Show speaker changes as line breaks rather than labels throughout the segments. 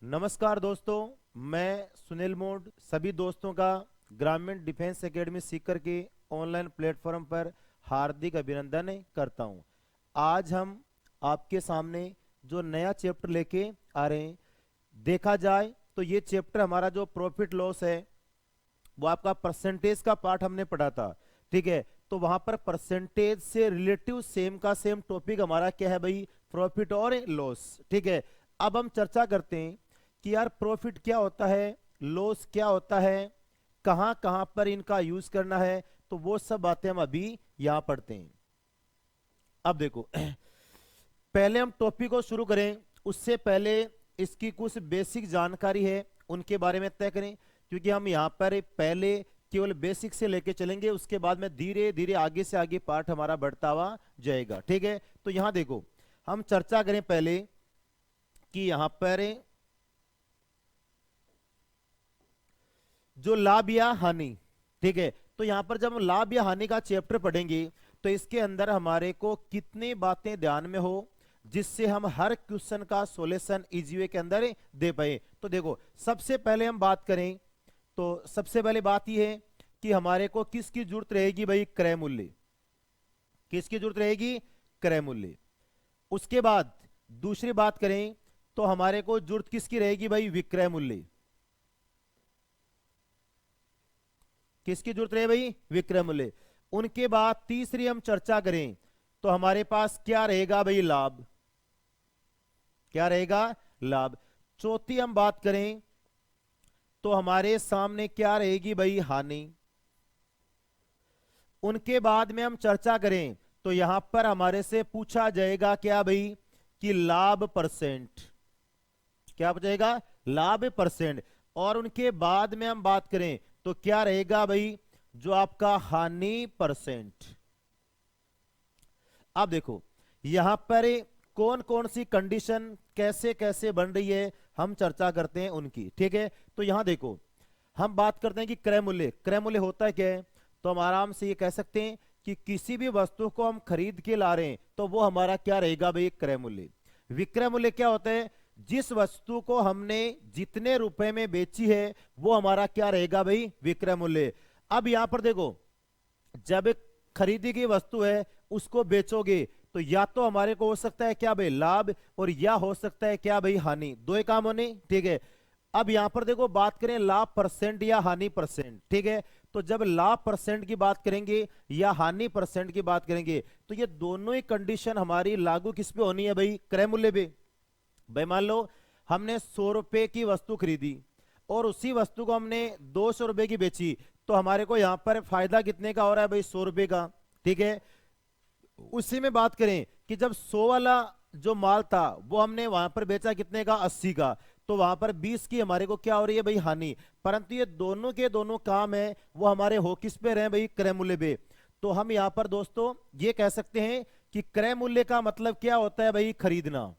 नमस्कार दोस्तों, मैं सुनील मोड सभी दोस्तों का ग्रामीण डिफेंस एकेडमी सीकर के ऑनलाइन प्लेटफॉर्म पर हार्दिक अभिनंदन करता हूं। आज हम आपके सामने जो नया चैप्टर लेके आ रहे हैं, देखा जाए तो ये चैप्टर हमारा जो प्रॉफिट लॉस है वो आपका परसेंटेज का पार्ट हमने पढ़ा था। ठीक है, तो वहां पर परसेंटेज से रिलेटिव सेम का सेम टॉपिक हमारा क्या है भाई, प्रॉफिट और लॉस। ठीक है, अब हम चर्चा करते हैं कि यार प्रॉफिट क्या होता है, लॉस क्या होता है, कहां कहां पर इनका यूज करना है। तो वो सब बातें हम अभी यहां पढ़ते हैं। अब देखो पहले हम टॉपिक को शुरू करें उससे पहले इसकी कुछ बेसिक जानकारी है उनके बारे में तय करें, क्योंकि हम यहाँ पर पहले केवल बेसिक से लेके चलेंगे, उसके बाद में धीरे धीरे आगे से आगे पार्ट हमारा बढ़ता हुआ जाएगा। ठीक है, तो यहाँ देखो हम चर्चा करें पहले कि यहाँ पर जो लाभ या हानि। ठीक है, तो यहां पर जब हम लाभ या हानि का चैप्टर पढ़ेंगे तो इसके अंदर हमारे को कितनी बातें ध्यान में हो जिससे हम हर क्वेश्चन का सॉल्यूशन इजी वे के अंदर दे पाए। तो देखो सबसे पहले हम बात करें तो सबसे पहले बात यह है कि हमारे को किसकी जरूरत रहेगी भाई, क्रय मूल्य। किसकी जरूरत रहेगी, क्रय मूल्य। उसके बाद दूसरी बात करें तो हमारे को जरूरत किसकी रहेगी भाई, विक्रय मूल्य। किसकी जरूरत रहे भाई, विक्रय मूल्य। उनके बाद तीसरी हम चर्चा करें तो हमारे पास क्या रहेगा भाई, लाभ। क्या रहेगा, लाभ। चौथी हम बात करें तो हमारे सामने क्या रहेगी भाई, हानि। उनके बाद में हम चर्चा करें तो यहां पर हमारे से पूछा जाएगा क्या भाई, कि लाभ परसेंट। क्या पूछेगा, लाभ परसेंट। और उनके बाद में हम बात करें तो क्या रहेगा भाई, जो आपका हानि परसेंट। अब देखो यहां पर कौन कौन सी कंडीशन कैसे कैसे बन रही है हम चर्चा करते हैं उनकी। ठीक है, तो यहां देखो हम बात करते हैं कि क्रय मूल्य। क्रय मूल्य होता है क्या है, तो हम आराम से ये कह सकते हैं कि किसी भी वस्तु को हम खरीद के ला रहे हैं तो वो हमारा क्या रहेगा भाई, क्रय मूल्य। विक्रय मूल्य क्या होता है, जिस वस्तु को हमने जितने रुपए में बेची है वो हमारा क्या रहेगा भाई, विक्रय मूल्य। अब यहां पर देखो जब खरीदी गई वस्तु है उसको बेचोगे तो या तो हमारे को हो सकता है क्या भाई, लाभ, और या हो सकता है क्या भाई, हानि। दो ही काम होने। ठीक है, अब यहां पर देखो बात करें लाभ परसेंट या हानि परसेंट। ठीक है, तो जब लाभ परसेंट की बात करेंगे या हानि परसेंट की बात करेंगे तो ये दोनों ही कंडीशन हमारी लागू किस पे होनी है भाई, क्रय मूल्य पे। भाई मान लो हमने 100 रुपए की वस्तु खरीदी और उसी वस्तु को हमने 200 रुपए की बेची, तो हमारे को यहां पर फायदा कितने का हो रहा है भाई, 100 रुपए का। ठीक है, उसी में बात करें कि जब 100 वाला जो माल था वो हमने वहां पर बेचा कितने का, 80 का, तो वहां पर 20 की हमारे को क्या हो रही है भाई, हानि। परंतु ये दोनों के दोनों काम है वो हमारे हो किस पे रहे भाई, क्रय मूल्य पे। तो हम यहां पर दोस्तों ये कह सकते हैं कि क्रय मूल्य का मतलब क्या होता है भाई, खरीदना।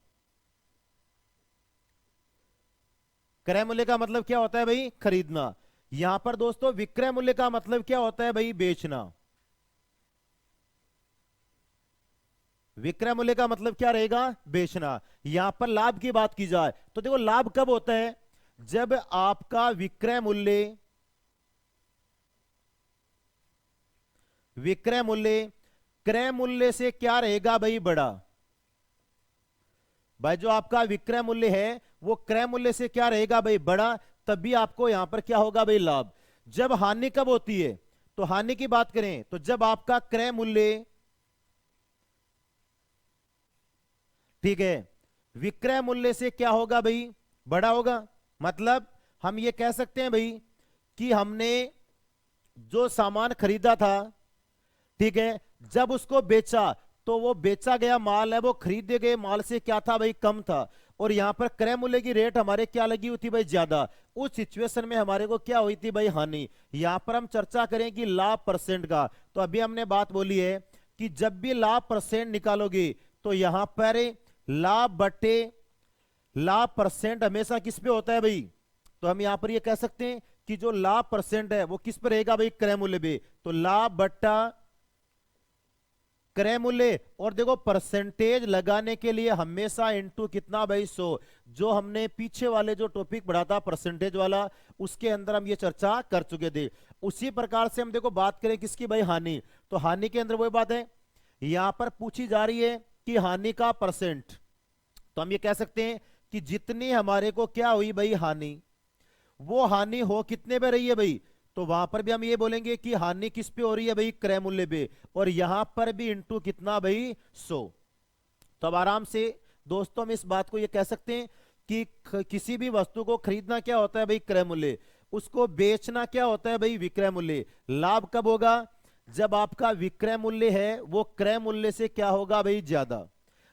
क्रय मूल्य का मतलब क्या होता है भाई, खरीदना। यहां पर दोस्तों विक्रय मूल्य का मतलब क्या होता है भाई, बेचना। विक्रय मूल्य का मतलब क्या रहेगा, बेचना। यहां पर लाभ की बात की जाए तो देखो लाभ कब होता है, जब आपका विक्रय मूल्य क्रय मूल्य से क्या रहेगा भाई, बड़ा। भाई जो आपका विक्रय मूल्य है वो क्रय मूल्य से क्या रहेगा भाई, बड़ा। तभी आपको यहां पर क्या होगा भाई, लाभ। जब हानि कब होती है, तो हानि की बात करें तो जब आपका क्रय मूल्य, ठीक है, विक्रय मूल्य से क्या होगा भाई, बड़ा होगा। मतलब हम ये कह सकते हैं भाई कि हमने जो सामान खरीदा था, ठीक है, जब उसको बेचा तो वो बेचा गया माल है वो खरीदे गए माल से क्या था भाई, कम था। और यहां पर क्रय मूल्य की रेट हमारे क्या लगी हुई थी भाई, ज्यादा। उस सिचुएशन में हमारे को क्या हुई थी भाई, हानि। यहां पर हम चर्चा करें कि लाभ परसेंट का, तो अभी हमने बात बोली है कि जब भी लाभ परसेंट निकालोगे तो यहां पर लाभ बटे लाभ परसेंट हमेशा किस पे होता है भाई, तो हम यहां पर ये कह सकते हैं कि जो लाभ परसेंट है वो किस पे रहेगा भाई, क्रय मूल्य पे। तो लाभ बट्टा क्रय मूल्य, और देखो परसेंटेज लगाने के लिए हमेशा इनटू कितना भाई 100। जो हमने पीछे वाले जो टॉपिक पढ़ा था परसेंटेज वाला, उसके अंदर हम ये चर्चा कर चुके थे। उसी प्रकार से हम देखो बात करें किसकी भाई, हानि। तो हानि के अंदर वही बात है, यहां पर पूछी जा रही है कि हानि का परसेंट। तो हम ये कह सकते हैं कि जितनी हमारे को क्या हुई भाई हानि, वो हानि हो कितने पे रही है भाई। तो वहां पर भी हम ये बोलेंगे कि हानि किस पे हो रही है भाई, क्रय मूल्य पे। और यहां पर भी इंटू कितना भाई 100। तो अब आराम से दोस्तों हम इस बात को ये कह सकते हैं कि किसी भी वस्तु को खरीदना क्या होता है भाई, क्रय मूल्य। उसको बेचना क्या होता है भाई, विक्रय मूल्य। लाभ कब होगा, जब आपका विक्रय मूल्य है वो क्रय मूल्य से क्या होगा भाई, ज्यादा।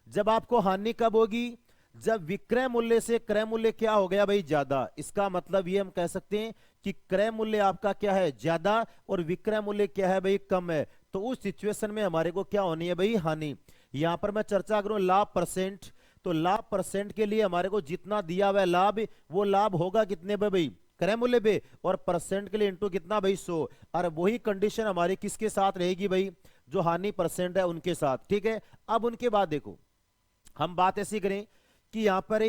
जब आपको हानि कब होगी, जब विक्रय मूल्य से क्रय मूल्य क्या हो गया भाई, ज्यादा। इसका मतलब ये हम कह सकते हैं कि क्रय मूल्य आपका क्या है, ज्यादा, और विक्रय मूल्य क्या है भाई, कम है। तो उस सिचुएशन में हमारे को क्या होनी है भाई, हानि। यहां पर मैं चर्चा करूं लाभ परसेंट, तो लाभ परसेंट के लिए हमारे को जितना दिया हुआ है लाभ, वो लाभ होगा कितने पे भाई, क्रय मूल्य पे। और परसेंट के लिए इंटू कितना भाई 100। और वही कंडीशन हमारी किसके साथ रहेगी भाई, जो हानि परसेंट है उनके साथ। ठीक है, अब उनके बाद देखो हम बात ऐसी करें कि यहां पर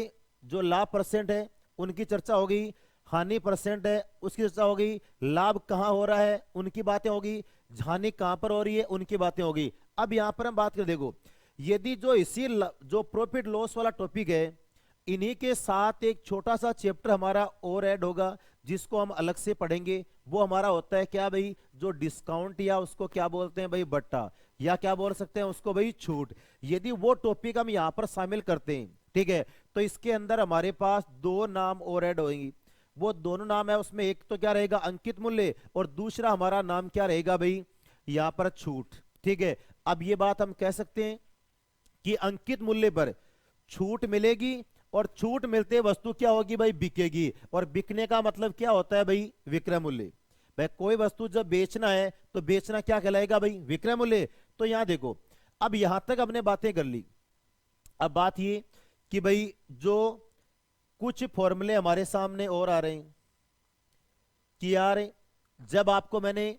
जो लाभ परसेंट है उनकी चर्चा होगी, हानि परसेंट है उसकी चर्चा होगी, लाभ कहां हो रहा है उनकी बातें होगी, हानि कहां पर हो रही है उनकी बातें होगी। अब यहां पर हम बात करें, देखो यदि जो जो प्रॉफिट लॉस वाला टॉपिक है, इन्हीं के साथ एक छोटा सा चैप्टर हमारा और ऐड होगा, जिसको हम अलग से पढ़ेंगे। वो हमारा होता है क्या भाई, जो डिस्काउंट, या उसको क्या बोलते हैं भाई, बट्टा, या क्या बोल सकते हैं उसको भाई, छूट। यदि वो टॉपिक हम यहां पर शामिल करते हैं, ठीक है, तो इसके अंदर हमारे पास दो नाम और ऐड होंगी। वो दोनों नाम है, उसमें एक तो क्या रहेगा, अंकित मूल्य, और दूसरा हमारा नाम क्या रहेगा भाई, यहां पर छूट। ठीक है, अब ये बात हम कह सकते हैं कि अंकित मूल्य पर छूट मिलेगी, और छूट मिलते वस्तु क्या होगी भाई, बिकेगी। और बिकने का मतलब क्या होता है भाई, विक्रय मूल्य। भाई कोई वस्तु जब बेचना है तो बेचना क्या कहलाएगा भाई, विक्रय मूल्य। तो यहां देखो, अब यहां तक हमने बातें कर ली। अब बात ये कि भाई जो कुछ फॉर्मूले हमारे सामने और आ रहे हैं कि यार, जब आपको मैंने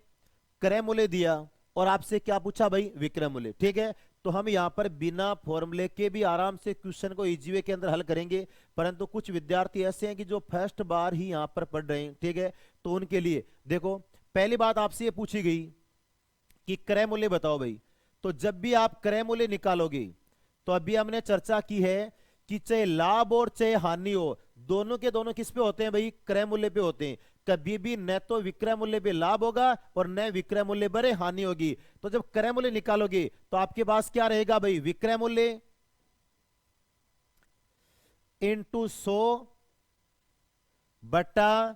क्रय मूल्य दिया और आपसे क्या पूछा भाई, विक्रय मूल्य, ठीक है, तो हम यहां पर बिना फॉर्मूले के भी आराम से क्वेश्चन को इजी वे के अंदर हल करेंगे। परंतु कुछ विद्यार्थी ऐसे हैं कि जो फर्स्ट बार ही यहां पर पढ़ रहे हैं, ठीक है, तो उनके लिए देखो, पहली बात आपसे ये पूछी गई कि क्रय मूल्य बताओ भाई। तो जब भी आप क्रय मूल्य निकालोगे, तो अभी हमने चर्चा की है कि चाहे लाभ और चाहे हानि हो, दोनों के दोनों किस पे होते हैं भाई, क्रय मूल्य पे होते हैं। कभी भी न तो विक्रय मूल्य पे लाभ होगा और न विक्रय मूल्य पर हानि होगी। तो जब क्रय मूल्य निकालोगे तो आपके पास क्या रहेगा भाई, विक्रय मूल्य इंटू 100 बटा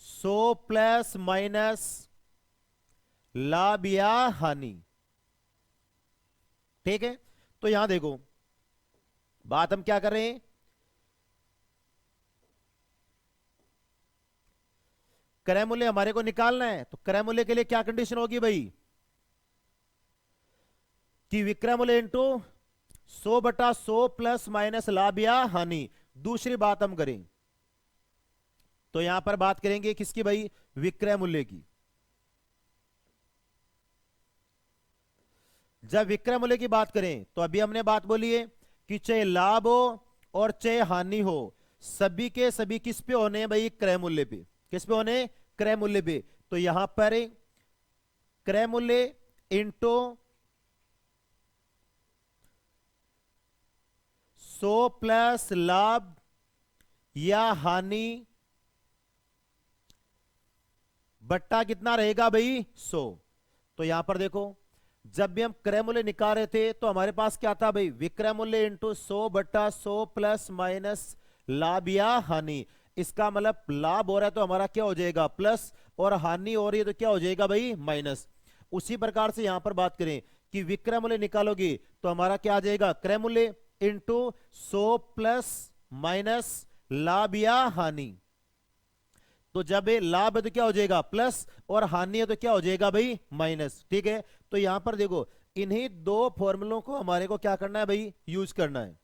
100 प्लस माइनस लाभ या हानि। ठीक है, तो यहां देखो बात हम क्या कर रहे हैं, क्रय मूल्य हमारे को निकालना है। तो क्रय मूल्य के लिए क्या कंडीशन होगी भाई, कि विक्रय मूल्य इंटू 100 बटा 100 प्लस माइनस लाभ या हानि। दूसरी बात हम करें तो यहां पर बात करेंगे किसकी भाई, विक्रय मूल्य की। जब विक्रय मूल्य की बात करें तो अभी हमने बात बोली है कि चाहे लाभ हो और चाहे हानि हो, सभी के सभी किस पे होने हैं भाई, क्रय मूल्य पे। किस पे होने, क्रय मूल्य पे। तो यहां पर क्रय मूल्य इंटू 100 प्लस लाभ या हानि बट्टा कितना रहेगा भाई, 100। तो यहां पर देखो, जब भी हम क्रय मूल्य निकाल रहे थे तो हमारे पास क्या था भाई, विक्रय मूल्य इंटू 100 बट्टा 100 प्लस माइनस लाभ या हानि। इसका मतलब लाभ हो रहा है तो हमारा क्या हो जाएगा, प्लस, और हानि हो रही है तो क्या हो जाएगा भाई, माइनस। उसी प्रकार से यहां पर बात करें कि विक्रय मूल्य निकालोगे तो हमारा क्या आ जाएगा, क्रय मूल्य इंटू 100 प्लस माइनस लाभ या हानि। तो जब ये लाभ है तो क्या हो जाएगा, प्लस, और हानि है तो क्या हो जाएगा भाई, माइनस। ठीक है, तो यहां पर देखो इन्हीं दो फॉर्मूलों को हमारे को क्या करना है भाई, यूज करना है।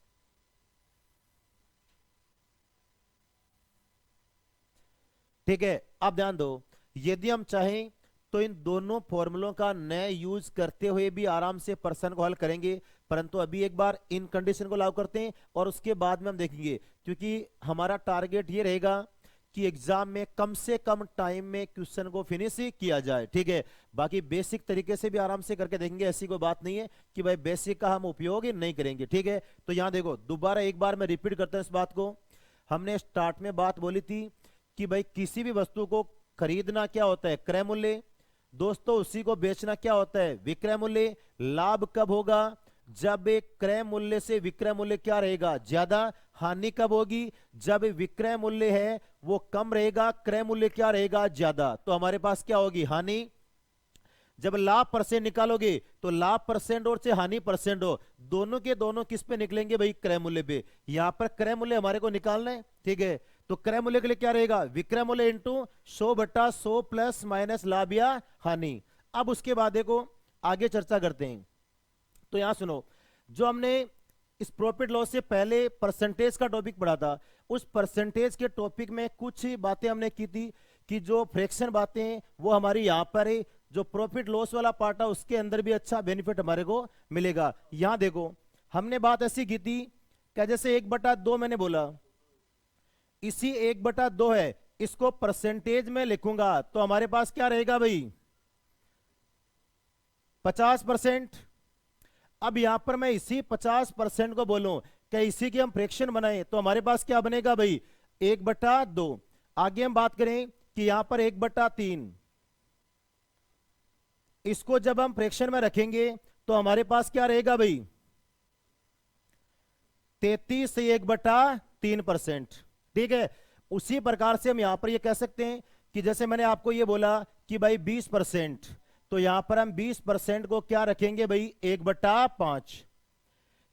ठीक है, अब ध्यान दो, यदि हम चाहें तो इन दोनों फॉर्मूलों का नए यूज करते हुए भी आराम से प्रश्न को हल करेंगे। परंतु अभी एक बार इन कंडीशन को लागू करते हैं और उसके बाद में हम देखेंगे, क्योंकि हमारा टारगेट ये रहेगा कि एग्जाम में कम से कम टाइम में क्वेश्चन को फिनिश किया जाए। ठीक है, बाकी बेसिक तरीके से भी आराम से करके देखेंगे, ऐसी कोई बात नहीं है कि भाई बेसिक का हम उपयोग ही नहीं करेंगे। ठीक है, तो यहां देखो दोबारा एक बार मैं रिपीट करता हूं इस बात को। हमने स्टार्ट में बात बोली थी कि भाई किसी भी वस्तु को खरीदना क्या होता है, क्रय मूल्य। दोस्तों उसी को बेचना क्या होता है, विक्रय मूल्य। लाभ कब होगा, जब एक क्रय मूल्य से विक्रय मूल्य क्या रहेगा, ज्यादा। हानि कब होगी, जब विक्रय मूल्य है वो कम रहेगा, क्रय मूल्य क्या रहेगा, ज्यादा। तो हमारे पास क्या होगी, हानि। जब लाभ परसेंट निकालोगे तो लाभ परसेंट और से हानि परसेंट हो, दोनों के दोनों किस पे निकलेंगे भाई, क्रय मूल्य पे। यहां पर क्रय मूल्य हमारे को निकालना है। ठीक है, तो क्रय मूल्य के लिए क्या रहेगा, विक्रय मूल्य इंटू 100/100 प्लस माइनस लाभ या हानि। अब उसके बाद देखो आगे चर्चा करते हैं। तो यहां सुनो, जो हमने इस प्रॉफिट लॉस से पहले परसेंटेज का टॉपिक पढ़ा था, उस परसेंटेज के टॉपिक में कुछ बातें हमने की थी कि जो फ्रैक्शन बातें हैं वो हमारी यहां पर है। जो प्रॉफिट लॉस वाला पार्ट है उसके अंदर भी अच्छा बेनिफिट हमारे को मिलेगा। यहां देखो हमने बात ऐसी की थी क्या, जैसे 1/2 मैंने बोला, इसी 1/2 है, इसको परसेंटेज में लिखूंगा तो हमारे पास क्या रहेगा भाई, 50%। अब यहां पर मैं इसी 50% को बोलूं क्या इसी की हम फ्रैक्शन बनाए तो हमारे पास क्या बनेगा भाई, 1/2। आगे हम बात करें कि यहां पर 1/3, इसको जब हम फ्रैक्शन में रखेंगे तो हमारे पास क्या रहेगा भाई, 33 से 1/3%। ठीक है, उसी प्रकार से हम यहां पर ये कह सकते हैं कि जैसे मैंने आपको ये बोला कि भाई 20%, तो यहां पर हम 20% को क्या रखेंगे भाई, 1/5।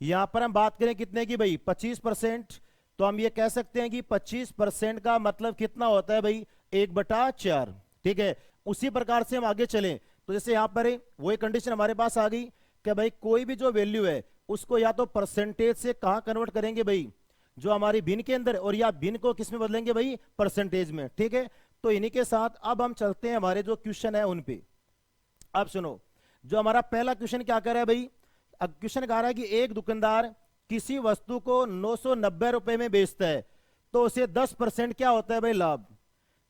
यहां पर हम बात करें कितने की भाई, 25%, तो हम ये कह सकते हैं कि 25% का मतलब कितना होता है भाई, 1/4। ठीक है, उसी प्रकार से हम आगे चलें तो जैसे यहां पर वही कंडीशन हमारे पास आ गई कि भाई कोई भी जो वैल्यू है उसको या तो परसेंटेज से कहां कन्वर्ट करेंगे भाई, जो हमारी भिन्न के अंदर, और या भिन्न को किस में बदलेंगे भाई, परसेंटेज में। ठीक है, तो इन्हीं के साथ अब हम चलते हैं हमारे जो क्वेश्चन है उन पे। अब सुनो, जो हमारा पहला क्वेश्चन क्या कर रहा है भाई, अब क्वेश्चन कह रहा है कि एक दुकानदार किसी वस्तु को 990 रुपए में बेचता है तो उसे 10% क्या होता है भाई, लाभ।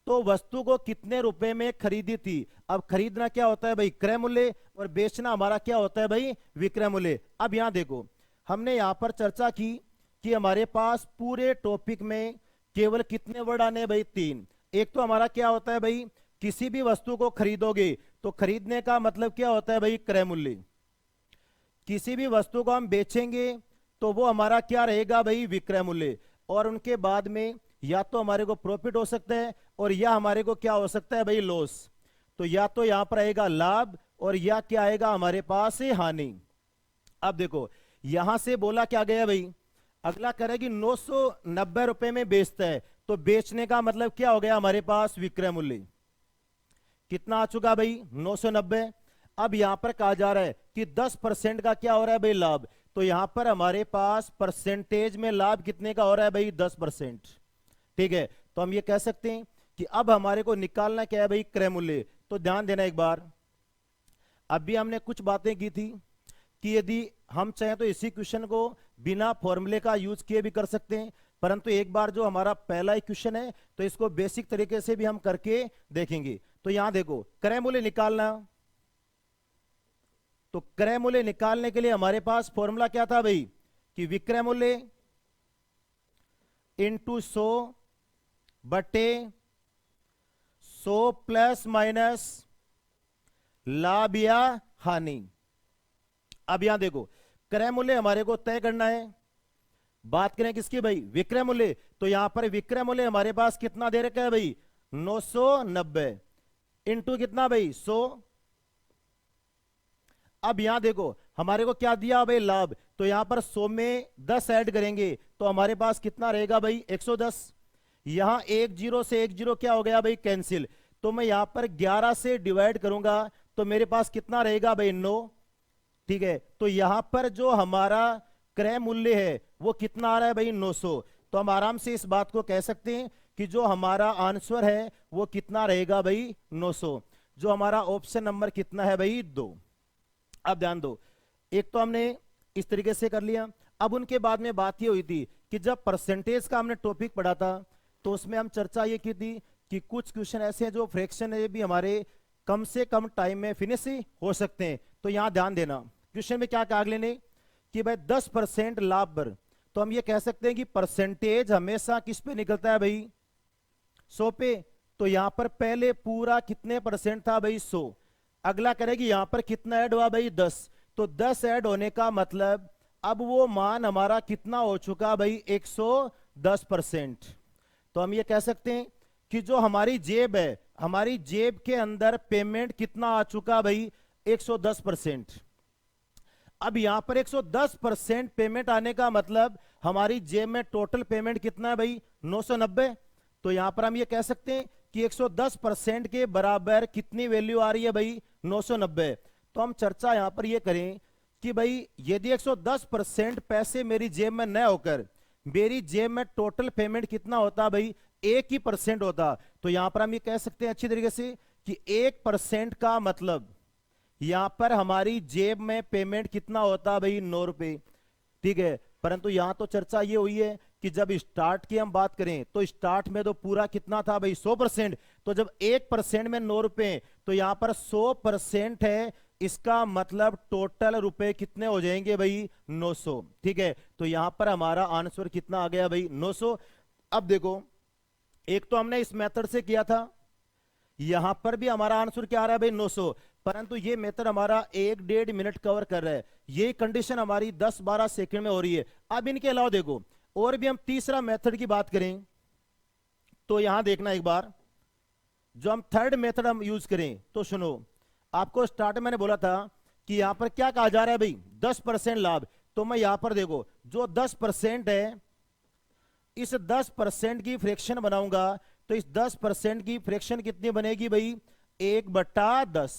तो वस्तु को कितने रुपए में खरीदी थी। अब खरीदना क्या होता है भाई, क्रय मूल्य, और बेचना हमारा क्या होता है भाई, विक्रय मूल्य। अब यहां देखो हमने यहां पर चर्चा की कि हमारे पास पूरे टॉपिक में केवल कितने वर्ड आने भाई, 3। एक तो हमारा क्या होता है भाई, किसी भी वस्तु को खरीदोगे तो खरीदने का मतलब क्या होता है भाई, क्रय मूल्य। किसी भी वस्तु को हम बेचेंगे तो वो हमारा क्या रहेगा भाई, विक्रय मूल्य। और उनके बाद में या तो हमारे को प्रॉफिट हो सकता है और या हमारे को क्या हो सकता है भाई, लॉस। तो या तो यहां पर आएगा लाभ और या क्या आएगा हमारे पास है हानि। अब देखो यहां से बोला क्या गया भाई, अगला करेगी 990 रुपए में बेचता है तो बेचने का मतलब क्या हो गया हमारे पास, विक्रय मूल्य। कितना आ चुका भाई, 990। अब यहां पर कहा जा रहा है कि 10% का क्या हो रहा है भाई, लाभ। तो यहां पर हमारे पास परसेंटेज में लाभ कितने का हो रहा है भाई, 10%। ठीक है, तो हम ये कह सकते हैं कि अब हमारे को निकालना क्या है भाई, क्रय मूल्य। तो ध्यान देना एक बार, अभी हमने कुछ बातें की थी कि यदि हम चाहें तो इसी क्वेश्चन को बिना फॉर्मूले का यूज किए भी कर सकते हैं, परंतु एक बार जो हमारा पहला ही क्वेश्चन है तो इसको बेसिक तरीके से भी हम करके देखेंगे। तो यहां देखो क्रय मूल्य निकालना, तो क्रय मूल्य निकालने के लिए हमारे पास फॉर्मूला क्या था भाई, कि विक्रय मूल्य इंटू 100/100 प्लस माइनस लाभ या हानि। अब यहां देखो क्रय मूल्य हमारे को तय करना है, बात करें किसकी भाई, विक्रय मूल्य। तो यहां पर विक्रय मूल्य हमारे पास कितना दे रखा है भाई, 990 इंटू कितना भाई, 100। अब यहां देखो हमारे को क्या दिया भाई, लाभ। तो यहां पर 100 में 10 ऐड करेंगे तो हमारे पास कितना रहेगा भाई, 110। यहां 1 0 से 1 0 क्या हो गया भाई, कैंसिल। तो मैं यहां पर 11 से डिवाइड करूंगा तो मेरे पास कितना रहेगा भाई, 9। ठीक है, तो यहां पर जो हमारा क्रय मूल्य है वो कितना आ रहा है भाई, 900। तो हम आराम से इस बात को कह सकते हैं कि जो हमारा आंसर है वो कितना रहेगा भाई, 900। जो हमारा ऑप्शन नंबर कितना है भाई 2। अब ध्यान दो, एक तो हमने इस तरीके से कर लिया। अब उनके बाद में बात ये हुई थी कि जब परसेंटेज का हमने टॉपिक पढ़ा था तो उसमें हम चर्चा ये की थी कि कुछ क्वेश्चन ऐसे हैं जो फ्रैक्शन है भी हमारे कम से कम टाइम में फिनिश हो सकते हैं। तो यहां ध्यान देना, क्वेश्चन में क्या कहा अगले ने कि भाई 10% लाभ पर, तो हम ये कह सकते हैं कि परसेंटेज हमेशा किस पे निकलता है भाई 100 पे। तो यहां पर पहले पूरा कितने परसेंट था भाई 100। अगला करेगी यहां पर कितना ऐड हुआ भाई 10। तो 10 ऐड होने का मतलब अब वो मान हमारा कितना हो चुका भाई 110%। तो हम ये कह सकते हैं कि जो हमारी जेब है, हमारी जेब के अंदर पेमेंट कितना आ चुका भाई 110%। अब यहां पर 110% पेमेंट आने का मतलब हमारी जेब में टोटल पेमेंट कितना है भाई 990। तो यहां पर हम ये कह सकते हैं कि 110% के बराबर कितनी वैल्यू आ रही है भाई 990। तो हम चर्चा यहां पर ये करें कि भाई यदि 110% पैसे मेरी जेब में न होकर मेरी जेब में टोटल पेमेंट कितना होता भाई 1% होता, तो यहां पर हम ये कह सकते हैं अच्छी तरीके से कि 1% का मतलब यहां पर हमारी जेब में पेमेंट कितना होता भाई 9 रुपए। ठीक है, परंतु यहां तो चर्चा ये हुई है कि जब स्टार्ट की हम बात करें तो स्टार्ट में तो पूरा कितना था भाई 100%। तो जब 1% में 9 रुपए तो यहां पर 100% है, इसका मतलब टोटल रुपए कितने हो जाएंगे भाई 900। ठीक है, तो यहां पर हमारा आंसर कितना आ गया भाई 900। अब देखो, एक तो हमने इस मेथड से किया था, यहां पर भी हमारा आंसर क्या आ रहा है भाई 900, परंतु ये मेथड हमारा 1-1.5 मिनट कवर कर रहा है। ये कंडीशन हमारी 10-12 सेकंड में हो रही है। अब इनके अलावा देखो और भी हम तीसरा मेथड की बात करें तो यहां देखना एक बार, जो हम थर्ड मेथड हम यूज करें तो सुनो, आपको स्टार्ट मैंने बोला था कि यहां पर क्या कहा जा रहा है भाई 10% लाभ। तो मैं यहां पर देखो जो 10% है, इस 10% की फ्रैक्शन बनाऊंगा तो इस 10% की फ्रैक्शन कितनी बनेगी भाई 1/10।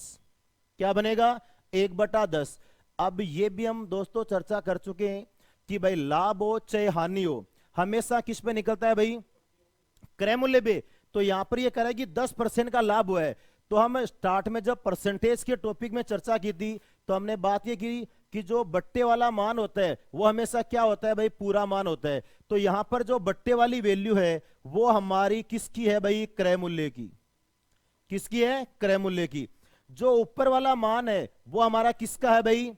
क्या बनेगा 1/10। अब ये भी हम दोस्तों चर्चा कर चुके हैं कि भाई लाभ हो चाहे हानि हो हमेशा किस पे निकलता है भाई क्रय मूल्य पे। तो यहां पर ये कह रहा है कि 10% का लाभ हुआ है। तो हम स्टार्ट में जब परसेंटेज के टॉपिक में चर्चा की थी तो हमने बात ये की कि जो बट्टे वाला मान होता है वो हमेशा क्या होता है भाई पूरा मान होता है। तो यहां पर जो बट्टे वाली वैल्यू है वो हमारी किसकी है भाई क्रय मूल्य की। किसकी है क्रय मूल्य की। जो ऊपर वाला मान है वो हमारा किसका है भाई।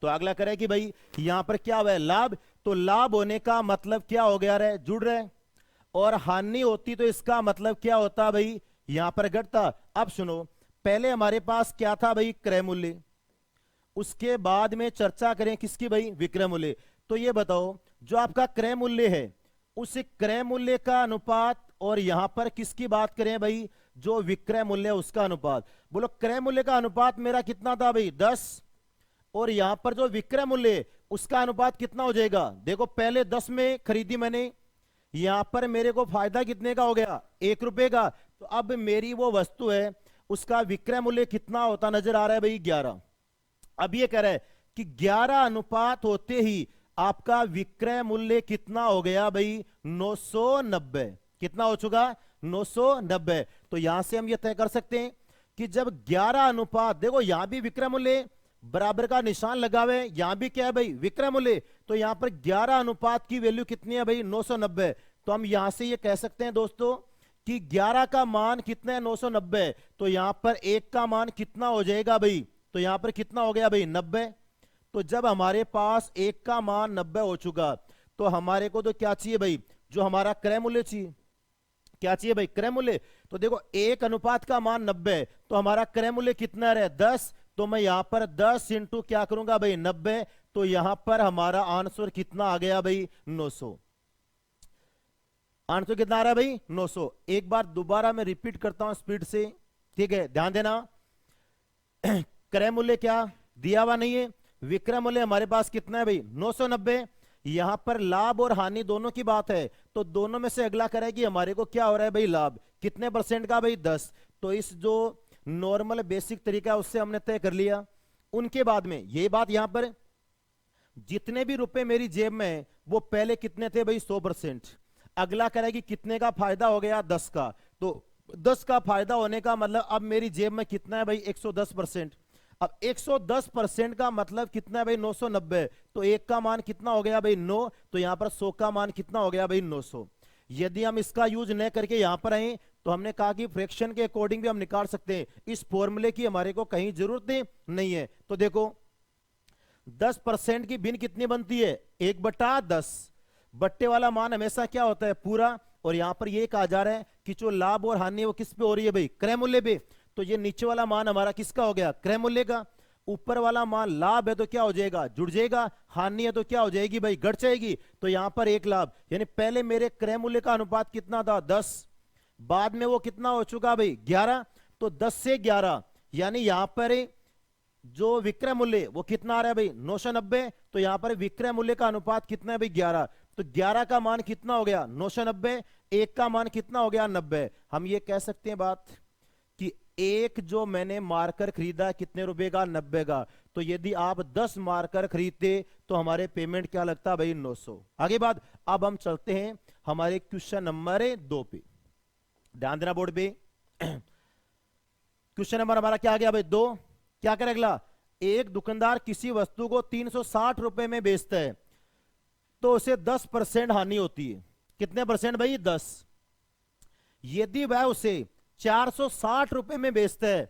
तो अगला करे कि भाई यहां पर क्या हुआ है लाभ, तो लाभ होने का मतलब क्या हो गया रे जुड़ रहे, और हानि होती तो इसका मतलब क्या होता भाई यहां पर घटता। अब सुनो, पहले हमारे पास क्या था भाई क्रय मूल्य, उसके बाद में चर्चा करें किसकी भाई विक्रय मूल्य। तो ये बताओ जो आपका क्रय मूल्य है उस क्रय मूल्य का अनुपात और यहां पर किसकी बात करें भाई जो विक्रय मूल्य उसका अनुपात। बोलो क्रय मूल्य का अनुपात मेरा कितना था भाई 10, और यहां पर जो विक्रय मूल्य उसका अनुपात कितना हो जाएगा। देखो पहले 10 में खरीदी मैंने, यहां पर मेरे को फायदा कितने का हो गया 1 रुपए का। तो अब मेरी वो वस्तु है उसका विक्रय मूल्य कितना होता नजर आ रहा है भाई 11। अब ये कह रहा है कि 11 अनुपात होते ही आपका विक्रय मूल्य कितना हो गया भाई 990। कितना हो चुका 990। तो यहां से हम ये तय कर सकते हैं कि जब 11 अनुपात, देखो यहां भी विक्रय मूल्य बराबर का निशान लगा हुए, यहां भी क्या है भाई विक्रय मूल्य। तो यहां पर 11 अनुपात की वैल्यू कितनी है भाई 990। तो हम यहां से ये कह सकते हैं दोस्तों कि 11 का मान कितना है 990। तो यहां पर 1 का मान कितना हो जाएगा भाई, तो यहां पर कितना हो गया भाई 90। तो जब हमारे पास 1 का मान 90 हो चुका तो हमारे को तो क्या चाहिए भाई जो हमारा क्रय मूल्य चाहिए। क्या चाहिए भाई क्रय मूल्य। तो देखो 1 अनुपात का मान 90, तो हमारा क्रय मूल्य कितना रहे 10। तो मैं यहां पर 10 इंटू क्या करूंगा भाई 90। तो यहां पर हमारा आंसर कितना आ गया भाई 900। आंसर कितना आ रहा है भाई 900। एक बार दोबारा मैं रिपीट करता हूं स्पीड से, ठीक है ध्यान देना। क्रय मूल्य क्या दिया हुआ नहीं है, विक्रय मूल्य हमारे पास कितना है भाई 990। यहां पर लाभ और हानि दोनों की बात है, तो दोनों में से अगला करेगी हमारे को क्या हो रहा है भाई लाभ कितने परसेंट का भाई 10। तो इस जो नॉर्मल बेसिक तरीका उससे हमने तय कर लिया। उनके बाद में ये बात यहां पर जितने भी रुपए मेरी जेब में है वो पहले कितने थे भाई 100%। अगला करेगी कितने का फायदा हो गया 10 का, तो 10 का फायदा होने का मतलब अब मेरी जेब में कितना है भाई 110%। अब 110% का मतलब कितना है भाई 990। तो एक का मान कितना हो गया भाई 9। तो यहां पर 100 का मान कितना हो गया भाई 900। यदि हम इसका यूज न करके यहां पर आए तो हमने कहा कि फ्रैक्शन के अकॉर्डिंग भी हम निकाल सकते हैं, इस फॉर्मूले की हमारे को कहीं जरूरत नहीं है। तो देखो 10% की भिन्न कितनी बनती है 1/10। बट्टे वाला मान हमेशा क्या होता है पूरा। और यहां पर ये कहा जा रहा है कि जो लाभ और हानि है वो किस पे हो रही है भाई क्रय मूल्य पे। तो ये नीचे वाला मान हमारा किसका हो गया क्रय मूल्य का। ऊपर वाला मान लाभ है तो क्या हो जाएगा जुड़ जाएगा, हानि है तो क्या हो जाएगी भाई घट जाएगी। तो यहां पर एक लाभ यानी पहले मेरे क्रय मूल्य का अनुपात कितना था 10, बाद में वो कितना हो चुका भाई 11। तो 10 से 11 यानी यहां पर जो विक्रय मूल्य वो कितना आ रहा है भाई 990। तो यहां पर विक्रय मूल्य का अनुपात कितना है भाई 11। तो 11 का मान कितना हो गया 990, एक का मान कितना हो गया 90। हम ये कह सकते हैं बात कि एक जो मैंने मार्कर खरीदा कितने रुपए का 90 का। तो यदि आप 10 मार्कर खरीदते तो हमारे पेमेंट क्या लगता भाई 900। आगे बात अब हम चलते हैं हमारे क्वेश्चन नंबर 2 पे, ध्यान देना बोर्ड पे। क्वेश्चन नंबर हमारा क्या आ गया भाई 2। क्या करें अगला, एक दुकानदार किसी वस्तु को 360 रुपए में बेचता है तो उसे 10% हानि होती है। कितने परसेंट भाई 10। यदि वह उसे 460 रुपए में बेचता है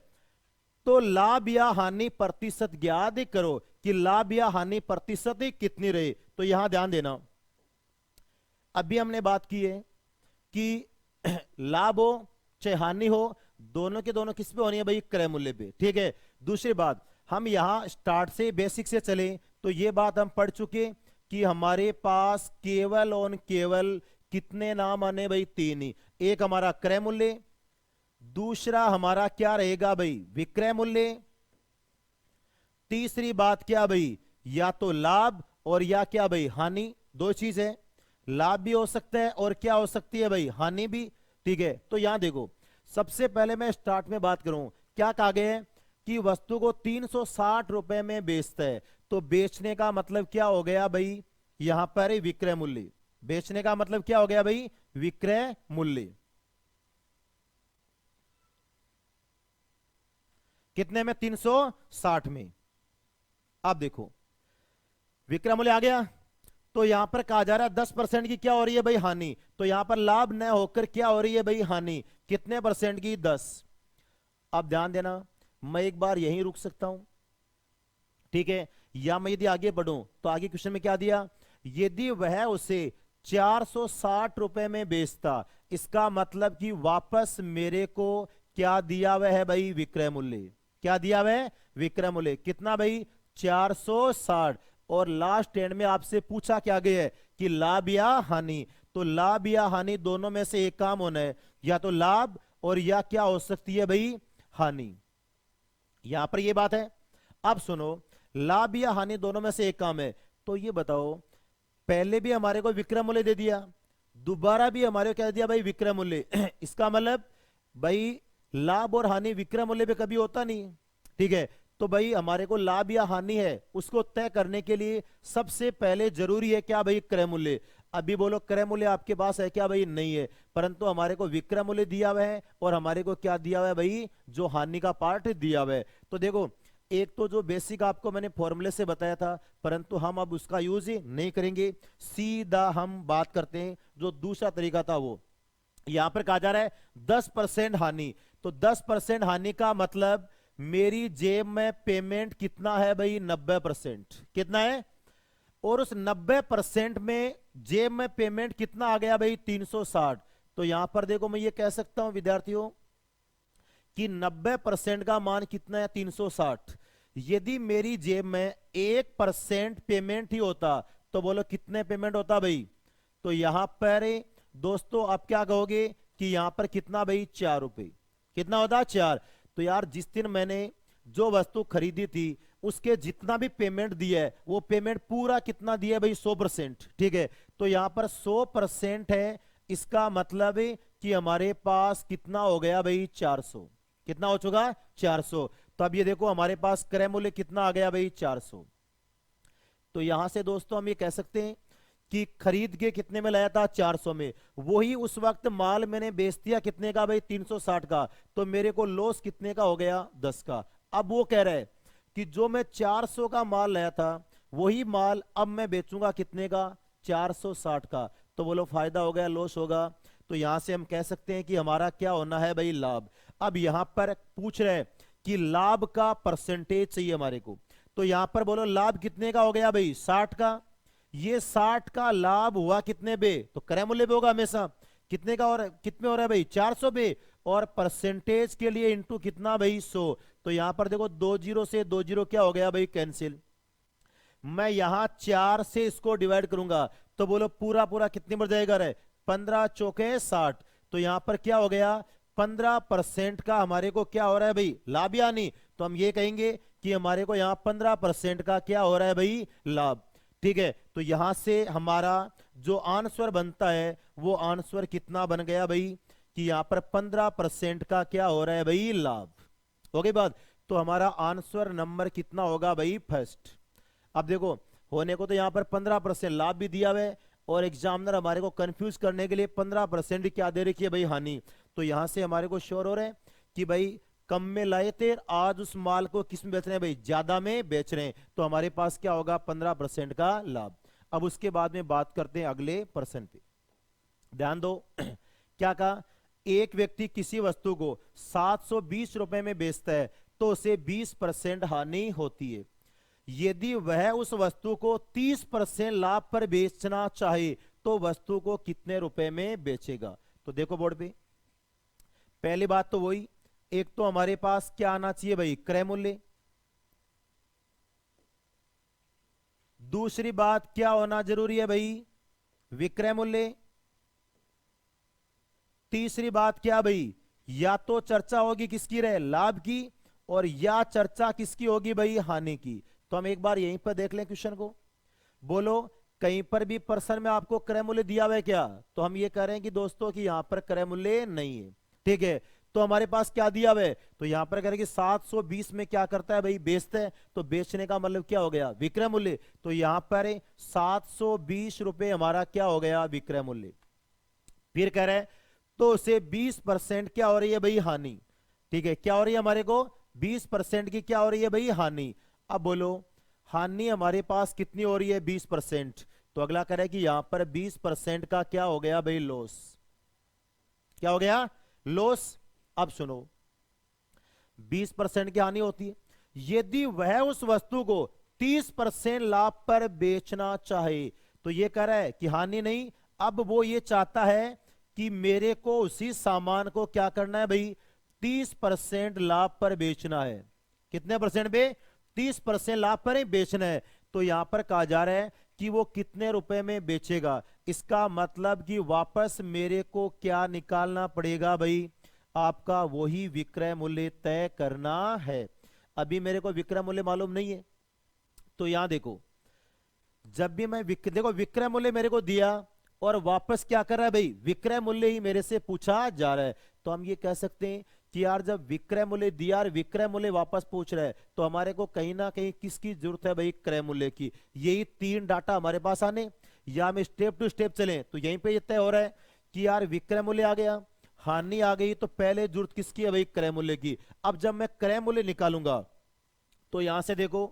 तो लाभ या हानि प्रतिशत ज्ञात करो कि लाभ या हानि प्रतिशत कितनी रही। तो यहां ध्यान देना, अभी हमने बात की है कि लाभ हो चाहे हानि हो दोनों के दोनों किस पे होनी है भाई क्रय मूल्य पे। ठीक है, दूसरी बात हम यहां स्टार्ट से बेसिक से चले तो ये बात हम पढ़ चुके कि हमारे पास केवल और केवल कितने नाम आने भाई 3 ही। एक हमारा क्रय मूल्य, दूसरा हमारा क्या रहेगा भाई विक्रय मूल्य, तीसरी बात क्या भाई या तो लाभ और या क्या भाई हानि। दो चीज है, लाभ भी हो सकता है और क्या हो सकती है भाई हानि भी। ठीक है, तो यहां देखो सबसे पहले मैं स्टार्ट में बात करूं, क्या कहा गया है कि वस्तु को 360 रुपए में बेचता है। तो बेचने का मतलब क्या हो गया भाई यहां पर विक्रय मूल्य। बेचने का मतलब क्या हो गया भाई विक्रय मूल्य। कितने में 360 में। अब देखो विक्रय मूल्य आ गया तो यहां पर कहा जा रहा है 10% की क्या हो रही है भाई हानि। तो यहां पर लाभ न होकर क्या हो रही है भाई हानि, कितने परसेंट की 10। अब ध्यान देना मैं एक बार यहीं रुक सकता हूं, ठीक है, या मैं यदि आगे बढ़ूं तो आगे क्वेश्चन में क्या दिया, यदि वह उसे 460 रुपए में बेचता, इसका मतलब कि वापस मेरे को क्या दिया हुआ है भाई विक्रय मूल्य। क्या दिया हुआ है विक्रय मूल्य कितना भाई 460। और लास्ट एंड में आपसे पूछा क्या गया है कि लाभ या हानि। तो लाभ या हानि दोनों में से एक काम होना है, या तो लाभ और या क्या हो सकती है भाई हानि। यहां पर ये बात है। अब सुनो लाभ या हानि दोनों में से एक काम है। तो ये बताओ पहले भी हमारे को विक्रय मूल्य दे दिया, दोबारा भी हमारे को क्या दिया भाई विक्रय मूल्य। इसका मतलब भाई लाभ और हानि विक्रय मूल्य पे कभी होता नहीं। ठीक है, तो भाई हमारे को लाभ या हानि है उसको तय करने के लिए सबसे पहले जरूरी है क्या भाई क्रय मूल्य। अभी बोलो क्रय मूल्य आपके पास है क्या भाई नहीं है, परंतु हमारे को विक्रय मूल्य दिया हुआ है और हमारे को क्या दिया हुआ है भाई जो हानि का पार्ट दिया हुआ है। तो देखो एक तो जो बेसिक आपको मैंने फॉर्मूले से बताया था परंतु हम अब उसका यूज ही नहीं करेंगे, सीधा हम बात करते हैं जो दूसरा तरीका था वो। यहां पर कहा जा रहा है 10% हानि। तो 10% हानि का मतलब मेरी जेब में पेमेंट कितना है भाई 90%। कितना है, और उस 90% में जेब में पेमेंट कितना आ गया भाई 360। तो यहां पर देखो मैं ये कह सकता हूं विद्यार्थियों कि 90% का मान कितना है 360। यदि मेरी जेब में 1% पेमेंट ही होता तो बोलो कितने पेमेंट होता भाई। तो यहां पर दोस्तों आप क्या कहोगे कि यहां पर कितना भाई 4 रुपए। कितना होता 4। तो यार जिस दिन मैंने जो वस्तु खरीदी थी उसके जितना भी पेमेंट दिया है वो पेमेंट पूरा कितना दिया है भाई 100%। ठीक है, तो यहां पर 100% है, इसका मतलब है कि हमारे पास कितना हो गया भाई 400। कितना हो चुका 400। तो अब ये देखो हमारे पास क्रय मूल्य कितना आ गया भाई 400। तो यहां से दोस्तों हम ये कह सकते हैं कि खरीद के कितने में लाया था 400 में, वही उस वक्त माल मैंने बेच दिया कितने का भाई 360 का, तो मेरे को लॉस कितने का हो गया 10 का। अब वो कह रहा है कि जो मैं 400 का माल लाया था वही माल अब मैं बेचूंगा कितने का 460 का, तो बोलो फायदा हो गया लॉस होगा। तो यहां से हम कह सकते हैं कि हमारा क्या होना है भाई लाभ। अब यहां पर पूछ रहे हैं कि लाभ का परसेंटेज चाहिए हमारे को, तो यहां पर बोलो लाभ कितने का हो गया भाई 60 का। ये 60 का लाभ हुआ कितने पे, तो क्रय मूल्य पे होगा हमेशा, कितने का और कितने हो रहा है भाई 400 पे, और परसेंटेज के लिए इंटू कितना भाई 100। तो यहां पर देखो 20 से 20 क्या हो गया भाई कैंसिल। मैं यहां 4 से इसको डिवाइड करूंगा तो बोलो पूरा पूरा कितने बढ़ जाएगा रे 15 चौके 60। तो यहां पर क्या हो गया 15% का हमारे को क्या हो रहा है भाई लाभ या नहीं, तो हम ये कहेंगे कि हमारे को यहां 15% का क्या हो रहा है भाई लाभ। ठीक है, तो यहां से हमारा जो आंसर बनता है वो आंसर कितना बन गया भाई कि यहां पर 15% का क्या हो रहा है भाई लाभ। हो गई बात, तो हमारा आंसर नंबर कितना होगा भाई फर्स्ट। अब देखो होने को तो यहां पर 15% लाभ भी दिया हुआ है, और एग्जामिनर हमारे को कंफ्यूज करने के लिए 15% क्या दे रखी है भाई हानि। तो यहां से हमारे को श्योर हो रहा है कि भाई कम में लाए थे आज उस माल को किस में बेच रहे हैं भाई ज्यादा में बेच रहे हैं, तो हमारे पास क्या होगा 15% का लाभ। अब उसके बाद में बात करते हैं अगले पर्सन पे, ध्यान दो क्या कहा, एक व्यक्ति किसी वस्तु को 720 रुपए में बेचता है तो उसे 20% हानि होती है। यदि वह उस वस्तु को 30% लाभ पर बेचना चाहे तो वस्तु को कितने रुपए में बेचेगा। तो देखो बोर्ड पे, पहली बात तो वही, एक तो हमारे पास क्या आना चाहिए भाई क्रय मूल्य, दूसरी बात क्या होना जरूरी है भाई विक्रय मूल्य, तीसरी बात क्या भाई या तो चर्चा होगी किसकी रहे लाभ की, और या चर्चा किसकी होगी भाई हानि की। तो हम एक बार यहीं पर देख लें क्वेश्चन को, बोलो कहीं पर भी पर्सन में आपको क्रय मूल्य दिया हुआ है क्या, तो हम ये कह रहे हैं कि दोस्तों कि यहां पर क्रय मूल्य नहीं है। ठीक है, तो हमारे पास क्या दिया हुआ है, तो यहां पर कह रहे हैं कि 720 में क्या करता है भाई बेचता है, तो बेचने का मतलब क्या हो गया विक्रय मूल्य, तो यहां पर 720 रुपए हमारा क्या हो गया विक्रय मूल्य। फिर कह रहे हैं तो उसे 20% क्या हो रही है भाई हानि। ठीक है, क्या हो रही है हमारे को 20% की क्या हो रही है भाई हानि। अब बोलो हानि हमारे पास कितनी हो रही है 20%, तो अगला करे कि यहां पर 20% का क्या हो गया भाई लॉस, क्या हो गया लॉस। अब सुनो 20% की हानि होती है यदि वह उस वस्तु को 30% लाभ पर बेचना चाहे, तो ये कह रहा है कि हानि नहीं, अब वो ये चाहता है कि मेरे को उसी सामान को क्या करना है भाई 30% लाभ पर बेचना है। कितने परसेंट पे 30% लाभ पर ही बेचना है। तो यहां पर कहा जा रहा है कि वो कितने रुपए में बेचेगा, इसका मतलब कि वापस मेरे को क्या निकालना पड़ेगा भाई आपका वही विक्रय मूल्य तय करना है। अभी मेरे को विक्रय मूल्य मालूम नहीं है, तो यहां देखो जब भी मैं देखो विक्रय मूल्य मेरे को दिया और वापस क्या कर रहा है भाई विक्रय मूल्य ही मेरे से पूछा जा रहा है, तो हम ये कह सकते हैं कि यार जब विक्रय मूल्य दिया और विक्रय मूल्य वापस पूछ रहा है तो हमारे को कहीं ना कहीं किसकी जरूरत है भाई क्रय मूल्य की। यही 3 डाटा हमारे पास आने, या हम स्टेप टू स्टेप चलें तो यहीं पे तय हो रहा है कि यार विक्रय मूल्य आ गया हानि आ गई, तो पहले जरूरत किसकी है भाई क्रय मूल्य की। अब जब मैं क्रय मूल्य निकालूंगा तो यहां से देखो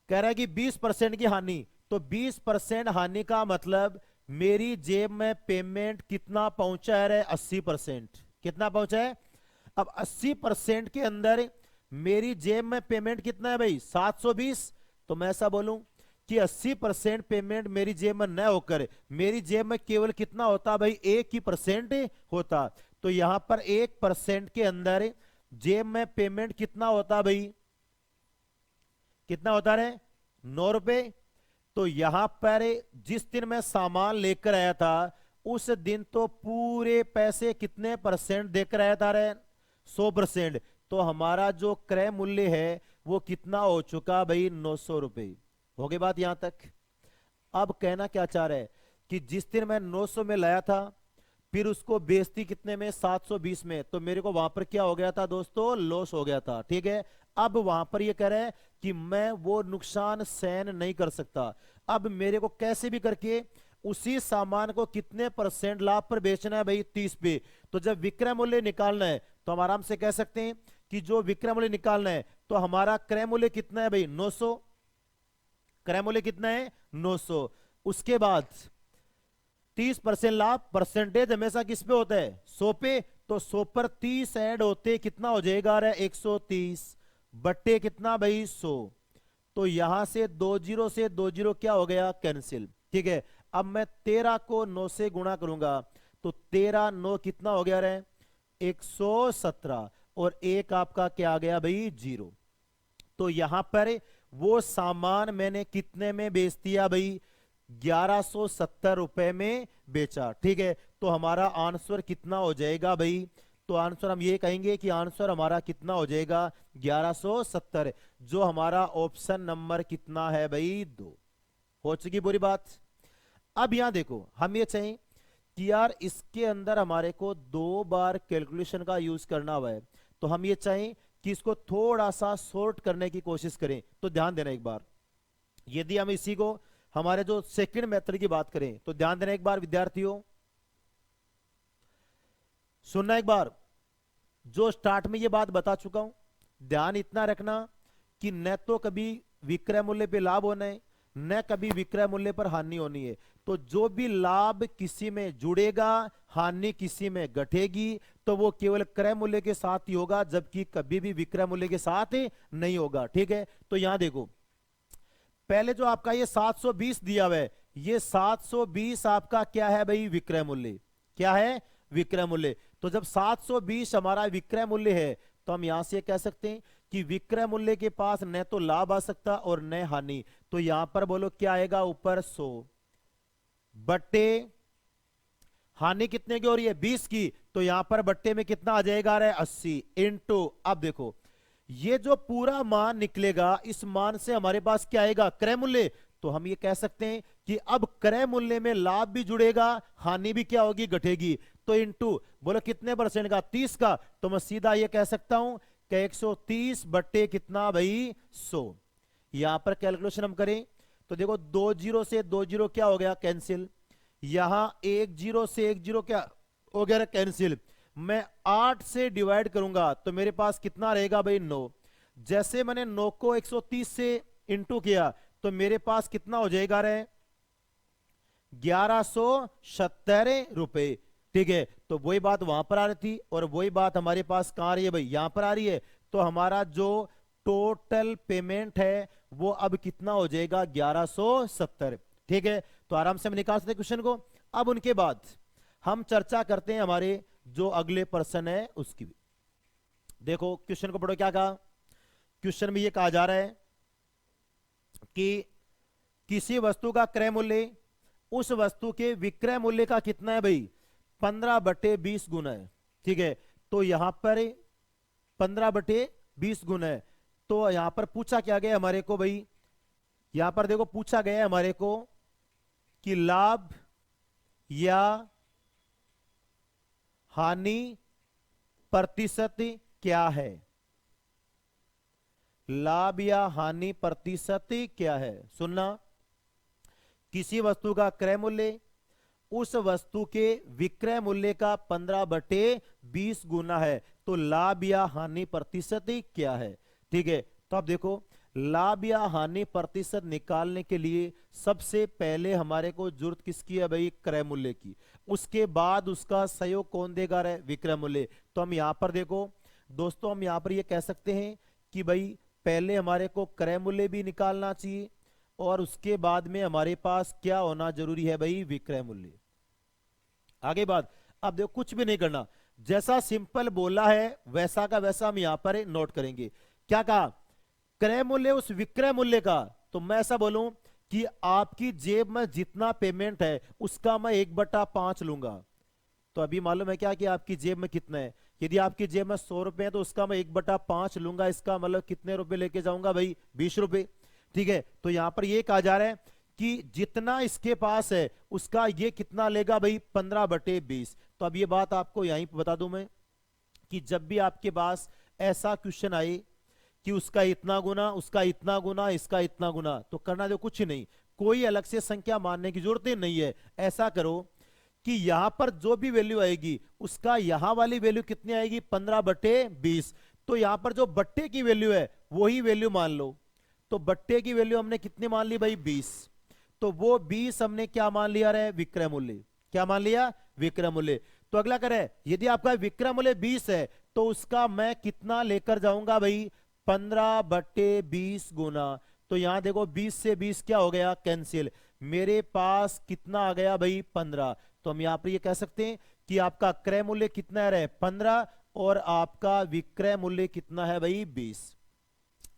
कह रहा है कि 20% की हानि, तो 20% हानि का मतलब मेरी जेब में पेमेंट कितना पहुंचा है 80%, कितना पहुंचा है। अब 80% के अंदर मेरी जेब में पेमेंट कितना है भाई 720, तो मैं ऐसा बोलूं कि 80% पेमेंट मेरी जेब में न होकर मेरी जेब में केवल कितना होता भाई 1% होता। तो यहां पर 1% के अंदर जेब में पेमेंट कितना होता भाई, कितना होता है 9 रुपए। तो यहां पर जिस दिन मैं सामान लेकर आया था उस दिन तो पूरे पैसे कितने परसेंट देकर आया था रे 100%, तो हमारा जो क्रय मूल्य है वो कितना हो चुका भाई 900 रुपए। हो गई बात यहां तक। अब कहना क्या चाह रहा है कि जिस दिन मैं 900 में लाया था फिर उसको बेचती कितने में 720 में, तो मेरे को वहां पर क्या हो गया था दोस्तों लॉस हो गया था। ठीक है, अब वहां पर ये कह रहा है कि मैं वो नुकसान सहन नहीं कर सकता, अब मेरे को कैसे भी करके उसी सामान को कितने परसेंट लाभ पर बेचना है भाई? 30 पे। तो जब विक्रय मूल्य निकालना है तो हम आराम से कह सकते हैं कि जो विक्रय मूल्य निकालना है तो हमारा क्रय मूल्य कितना है भाई? 900। क्रय मूल्य कितना है? 900। उसके बाद 30% लाभ, परसेंटेज हमेशा किस पे होता है? 100 पे। तो 100 पर 30 ऐड होते कितना हो जाएगा? 130 बट्टे कितना भाई? 100। तो यहां से 20 से 20 क्या हो गया? कैंसिल। ठीक है, अब मैं 13 को 9 से गुणा करूंगा तो 13 9 कितना हो गया? 117। और एक आपका क्या आ गया भाई? 0। तो यहां पर वो सामान मैंने कितने में बेच दिया भाई? 1170 रुपए में बेचा। ठीक है, तो हमारा आंसर कितना हो जाएगा भाई? तो आंसर हम ये कहेंगे कि आंसर हमारा कितना हो जाएगा? 1170, जो हमारा ऑप्शन नंबर कितना है भाई? 2। हो चुकी पूरी बात। अब यहां देखो, हम ये चाहें कि यार इसके अंदर हमारे को 2 बार कैलकुलेशन का यूज करना हुआ है, तो हम ये चाहें कि इसको थोड़ा सा सॉर्ट करने की कोशिश करें। तो ध्यान देना एक बार, यदि हम इसी को हमारे जो सेकंड मेथड की बात करें तो ध्यान देना एक बार विद्यार्थियों, सुनना एक बार। जो स्टार्ट में ये बात बता चुका हूं, ध्यान इतना रखना कि न तो कभी विक्रय मूल्य पे लाभ होना है, न कभी विक्रय मूल्य पर हानि होनी है। तो जो भी लाभ किसी में जुड़ेगा, हानि किसी में घटेगी, तो वो केवल क्रय मूल्य के साथ ही होगा, जबकि कभी भी विक्रय मूल्य के साथ नहीं होगा। ठीक है, तो यहां देखो, पहले जो आपका ये 720 दिया हुआ है, ये 720 आपका क्या है भाई? विक्रय मूल्य। क्या है? विक्रय मूल्य। तो जब 720 हमारा विक्रय मूल्य है तो हम यहां से कह सकते हैं कि विक्रय मूल्य के पास न तो लाभ आ सकता और न हानि। तो यहां पर बोलो क्या आएगा? ऊपर 100 बट्टे हानि कितने की हो रही है? 20 की। तो यहां पर बट्टे में कितना आ जाएगा? 80 इंटू, अब देखो ये जो पूरा मान निकलेगा, इस मान से हमारे पास क्या आएगा? क्रय मूल्य। तो हम ये कह सकते हैं कि अब क्रय मूल्य में लाभ भी जुड़ेगा, हानि भी क्या होगी? घटेगी। तो इंटू बोलो कितने परसेंट का? 30 का। तो मैं सीधा ये कह सकता हूं कि 130 बट्टे कितना भाई? 100। यहां पर कैलकुलेशन हम करें तो देखो 20 से 20 क्या हो गया? कैंसिल। यहां 10 से 10 क्या हो गया? कैंसिल। मैं 8 से डिवाइड करूंगा तो मेरे पास कितना रहेगा भाई? 9। जैसे मैंने 9 को 130 से इंटू किया तो मेरे पास कितना हो जाएगा? 1170 रुपए। ठीक है, तो वही बात वहां पर आ रही थी और वही बात हमारे पास कहां आ रही है भाई? यहां पर आ रही है। तो हमारा जो टोटल पेमेंट है वो अब कितना हो जाएगा? 1170। ठीक है, तो आराम से हम निकाल सकते क्वेश्चन को। अब उनके बाद हम चर्चा करते हैं हमारे जो अगले पर्सन है उसकी भी। देखो क्वेश्चन को पढ़ो, क्या कहा क्वेश्चन में? ये कहा जा रहा है कि किसी वस्तु का क्रय मूल्य उस वस्तु के विक्रय मूल्य का कितना है भाई? 15/20 गुना है। ठीक है, तो यहां पर 15/20 गुना है। तो यहां पर पूछा क्या गया हमारे को भाई? यहां पर देखो पूछा गया है हमारे को कि लाभ या हानि प्रतिशत क्या है? लाभ या हानि प्रतिशत क्या है? सुनना, किसी वस्तु का क्रय मूल्य उस वस्तु के विक्रय मूल्य का 15/20 गुना है, तो लाभ या हानि प्रतिशत क्या है? ठीक है, तो अब देखो लाभ या हानि प्रतिशत निकालने के लिए सबसे पहले हमारे को जरूरत किसकी है भाई? क्रय मूल्य की। उसके बाद उसका सहयोग कौन देगा? विक्रय मूल्य। तो हम यहां पर देखो दोस्तों, हम यहां पर ये कह सकते हैं कि भाई पहले हमारे को क्रय मूल्य भी निकालना चाहिए और उसके बाद में हमारे पास क्या होना जरूरी है भाई? विक्रय मूल्य। आगे बात, अब देखो कुछ भी नहीं करना, जैसा सिंपल बोला है वैसा का वैसा हम यहां पर नोट करेंगे। क्या कहा? क्रय मूल्य उस विक्रय मूल्य का। तो मैं ऐसा बोलूं कि आपकी जेब में जितना पेमेंट है उसका मैं 1/5 लूंगा। तो अभी मालूम है क्या कि आपकी जेब में कितना है? यदि आपकी जेब में 100 रुपए है तो उसका मैं 1/5 लूंगा। इसका मतलब कितने रुपए लेके जाऊंगा भाई? 20 रुपए। ठीक है, तो यहां पर यह कहा जा रहा है कि जितना इसके पास है उसका ये कितना लेगा भाई? 15/20। तो अब ये बात आपको यहीं बता दूं मैं कि जब भी आपके पास ऐसा क्वेश्चन आए कि उसका इतना गुना, उसका इतना गुना, इसका इतना गुना, तो करना जो कुछ नहीं, कोई अलग से संख्या मानने की जरूरत ही नहीं है। ऐसा करो कि यहां पर जो भी वैल्यू आएगी उसका यहां वाली वैल्यू कितनी आएगी, 15/20। तो यहां पर जो बट्टे की वैल्यू है वही वैल्यू मान लो। तो बट्टे की वैल्यू हमने कितनी मान ली भाई, 20। तो वो 20 हमने क्या मान लिया रे, विक्रय मूल्य। क्या मान लिया, विक्रय मूल्य। तो अगला करे, यदि आपका विक्रय मूल्य 20 है तो उसका मैं कितना लेकर जाऊंगा भाई, 15/20 गुना। तो यहां देखो 20 से 20 क्या हो गया, कैंसिल। मेरे पास कितना आ गया भाई, 15। तो हम यहां पर ये कह सकते हैं कि आपका क्रय मूल्य कितना है रे, 15, और आपका विक्रय मूल्य कितना है भाई, 20।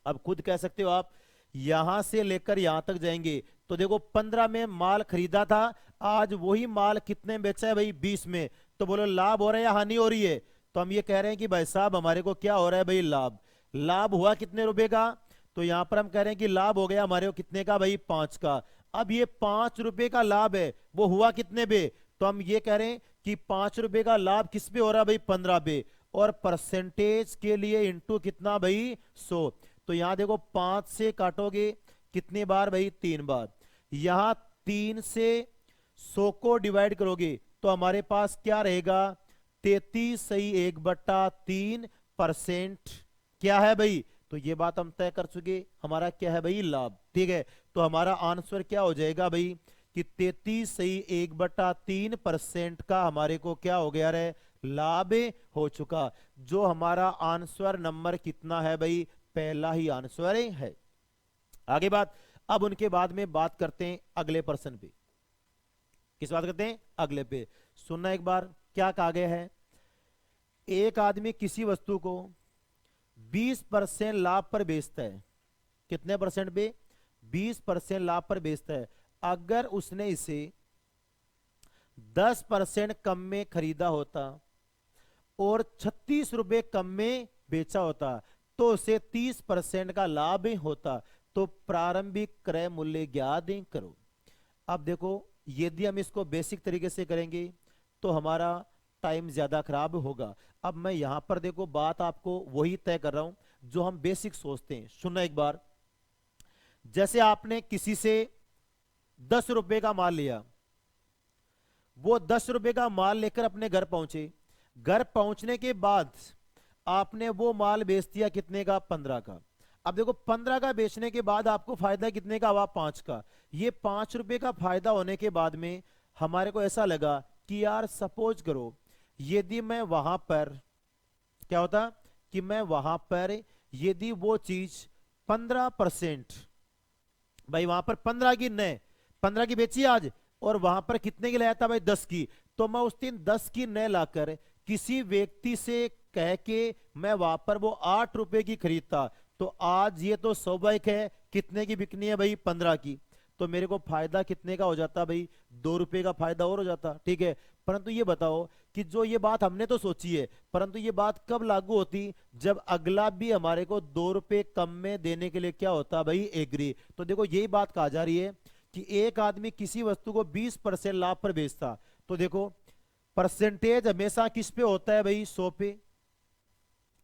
अब खुद कह सकते हो आप, यहां से लेकर यहां तक जाएंगे तो देखो 15 में माल खरीदा था, आज वही माल कितने में बेचा है भाई, 20 में। तो बोलो लाभ हो रहा है या हानि हो रही है। तो हम ये कह रहे हैं कि भाई साहब हमारे को क्या हो रहा है भाई, लाभ। लाभ हुआ कितने रुपए का, तो यहां पर हम कह रहे हैं कि लाभ हो गया हमारे को कितने का भाई, 5 का। अब ये 5 रुपए का लाभ है वो हुआ कितने पे, तो हम ये कह रहे हैं कि 5 रुपए का लाभ किस पे हो रहा है भाई, 15 पे। और परसेंटेज के लिए इंटू कितना भाई, 100। तो यहां देखो 5 से काटोगे कितनी बार भाई, 3 बार। यहां 3 से 100 को डिवाइड करोगे तो हमारे पास क्या रहेगा, 33/1/3% क्या है भाई। तो ये बात हम तय कर चुके, हमारा क्या है भाई, लाभ। ठीक है, तो हमारा आंसर क्या हो जाएगा भाई कि 33/1/3% का हमारे को क्या हो गया रे, लाभ हो चुका। जो हमारा आंसर नंबर कितना है भाई, पहला ही आंसर है। आगे बात, अब उनके बाद में बात करते हैं अगले प्रश्न पे। किस बात करते हैं, अगले पे। सुनना एक बार, क्या कहा गया है, एक आदमी किसी वस्तु को 20% लाभ पर बेचता है। कितने परसेंट पे, 20% लाभ पर बेचता है। अगर उसने इसे 10% कम में खरीदा होता और 36 रुपए कम में बेचा होता तो उसे 30% का लाभ होता। तो प्रारंभिक क्रय मूल्य ज्ञात करो। अब देखो, यदि हम इसको बेसिक तरीके से करेंगे तो हमारा टाइम ज्यादा खराब होगा। अब मैं यहां पर देखो बात आपको वही तय कर रहा हूं जो हम बेसिक सोचते हैं। सुनना एक बार, जैसे आपने किसी से 10 रुपए का माल लिया, वो 10 रुपए का माल लेकर अपने घर पहुंचे। घर पहुंचने के बाद आपने वो माल बेच दिया कितने का, 15 का। अब देखो 15 का बेचने के बाद आपको फायदा कितने का हुआ, 5 का। ये 5 रुपए का फायदा होने के बाद में हमारे को ऐसा लगा कि यार सपोज करो यदि मैं वहां पर, क्या होता कि मैं वहां पर यदि वो चीज 15%, भाई वहां पर 15 की नए 15 की बेची आज, और वहां पर कितने की लाया था भाई, 10 की। तो मैं उस दिन 10 की नए लाकर किसी व्यक्ति से कह के मैं वहां पर वो 8 रुपए की खरीदता, तो आज ये तो स्वाभाविक है कितने की बिकनी है भाई, 15 की। तो मेरे को फायदा कितने का हो जाता भाई, 2 रुपए का फायदा और हो जाता। ठीक है, परंतु ये बताओ कि जो ये बात हमने तो सोची है, परंतु ये बात कब लागू होती, जब अगला भी हमारे को 2 रुपए कम में देने के लिए क्या होता भाई, एग्री। तो देखो यही बात कहा जा रही है कि एक आदमी किसी वस्तु को 20% लाभ पर बेचता। तो देखो परसेंटेज हमेशा किस पे होता है भाई, 100 पे।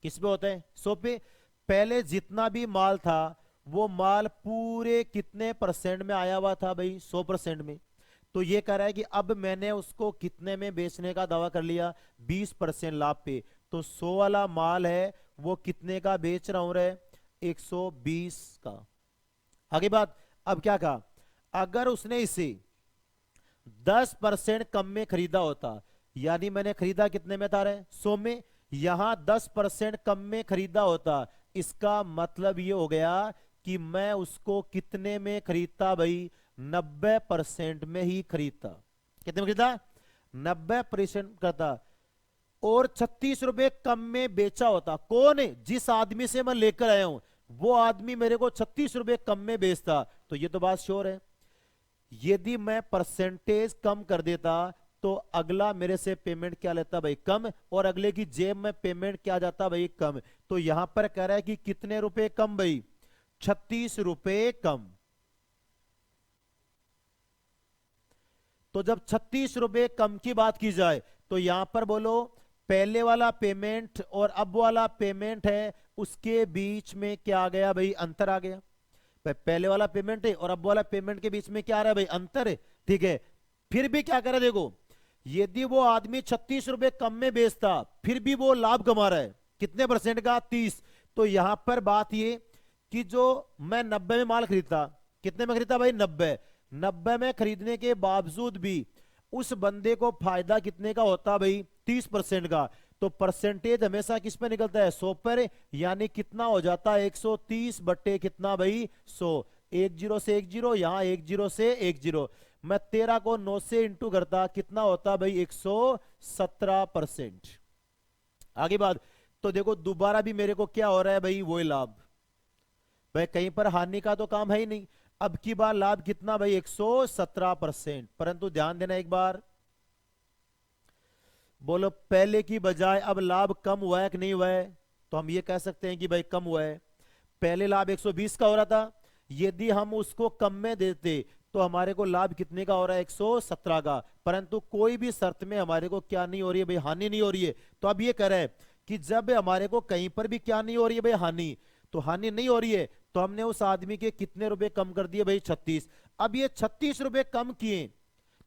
किस पे होता है, 100 पे। पहले जितना भी माल था वो माल पूरे कितने परसेंट में आया हुआ था भाई, 100% में। तो ये कह रहा है कि अब मैंने उसको कितने में बेचने का दावा कर लिया, 20% लाभ पे। तो 100 वाला माल है वो कितने का बेच रहा हूं रे, 120 का। आगे बात, अब क्या कहा, अगर उसने इसे 10% कम में खरीदा होता, यानी मैंने खरीदा कितने में था रे, 100 में, यहां 10% कम में खरीदा होता, इसका मतलब ये हो गया कि मैं उसको कितने में खरीदता भाई, 90% में ही खरीदता। कितने में खरीदा, 90% करता। और 36 रुपए कम में बेचा होता, कौन है, जिस आदमी से मैं लेकर आया हूं वो आदमी मेरे को 36 रुपए कम में बेचता। तो ये तो बात श्योर है, यदि मैं परसेंटेज कम कर देता तो अगला मेरे से पेमेंट क्या लेता भाई, कम, और अगले की जेब में पेमेंट क्या जाता भाई, कम। तो यहां पर कह रहा है कि कितने रुपए कम भाई, 36 रुपए कम। तो जब 36 रुपए कम की बात की जाए तो यहां पर बोलो पहले वाला पेमेंट और अब वाला पेमेंट है उसके बीच में क्या आ गया भाई, अंतर आ गया। पहले वाला पेमेंट है और अब वाला पेमेंट के बीच में क्या आ रहा है भाई, अंतर है। ठीक है, फिर भी क्या करे, देखो यदि वो आदमी 36 रुपए कम में बेचता फिर भी वो लाभ कमा रहा है, कितने परसेंट का, 30। तो यहां पर बात ये कि जो मैं 90 में माल खरीदता, कितने में खरीदता भाई, 90 में खरीदने के बावजूद भी उस बंदे को फायदा कितने का होता भाई, 30% का। तो परसेंटेज हमेशा किस पे निकलता है, 100 पर, यानी कितना हो जाता है 130 बट्टे कितना भाई, 100। 10 से 10, यहां 10 से 10, मैं 13 को 9 से इंटू करता, कितना होता भाई 117%। आगे बात, तो देखो दोबारा भी मेरे को क्या हो रहा है भाई, वही लाभ भाई, कहीं पर हानि का तो काम है ही नहीं। अब की बार लाभ कितना भाई, 117%। परंतु ध्यान देना एक बार, बोलो पहले की बजाय अब लाभ कम हुआ है कि नहीं हुआ है, तो हम ये कह सकते हैं कि भाई कम हुआ है। पहले लाभ 120 का हो रहा था, यदि हम उसको कम में देते तो हमारे को लाभ कितने का हो रहा है, 117 का। परंतु कोई भी शर्त में हमारे को क्या नहीं हो रही है भाई, हानि नहीं हो रही है। तो अब ये कह रहा है कि जब हमारे को कहीं पर भी क्या नहीं हो रही है भाई, हानि, तो हानि नहीं हो रही है, तो हमने उस आदमी के कितने रुपए कम कर दिए भाई, 36। अब ये 36 रुपए कम किए,